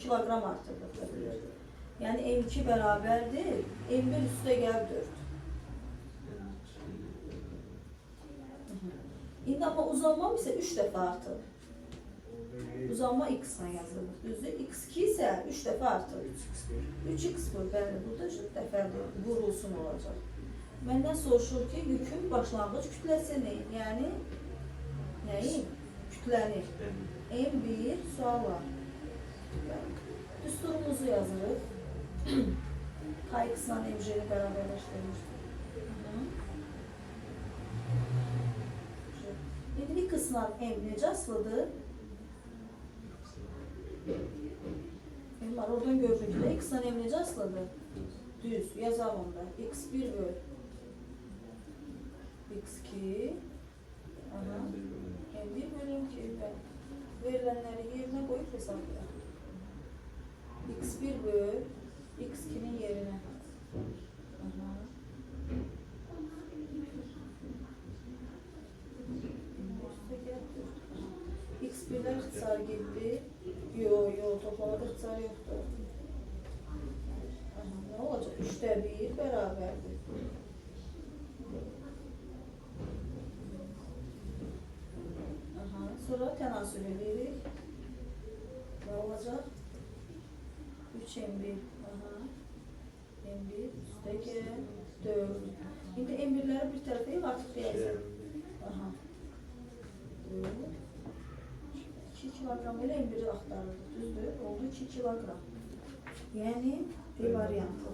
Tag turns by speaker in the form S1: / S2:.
S1: kilogram artırılır. Yani M2 bərabərdir, M1 üstə gəl 4. İndi amma uzanmam isə 3 dəfə artır. Uzanma x-la yazılır, düzdür? X2 isə 3 dəfə artır. 3x bu, bəli, burada 3 dəfə vurulsun olacaq. Məndən soruşur ki, yükün başlanğıc kütləsi neyin? Yəni, nəyin? Kütləni. M1 sual var. Düsturumuzu yazırıq. Kx-la MJ-ni bərabərləşdirmiş. İndi x-la M necə asılıdır? M var, oradan görürük ki, x-la M necə asılıdır? Düz, yazalım da. x1 böl. x2 M1 bölüm ki, verilənləri yerinə qoyub hesablayaq. x1 böl x2'nin yerine. X1'ler ixtisar gitti. Yok, toplamada ixtisar yoktu. Ne olacak? 3'te 1 beraberdir. Sonra tenasül edirik. Ne olacak? 3 M1. M1 üstteki 4. Şimdi M1'leri bir tarafa yığ, artıq deyəcəm. 2 kilogram ile M1'i axtarırıq. Düzdür? Oldu 2 kilogram. Yani bir variantı.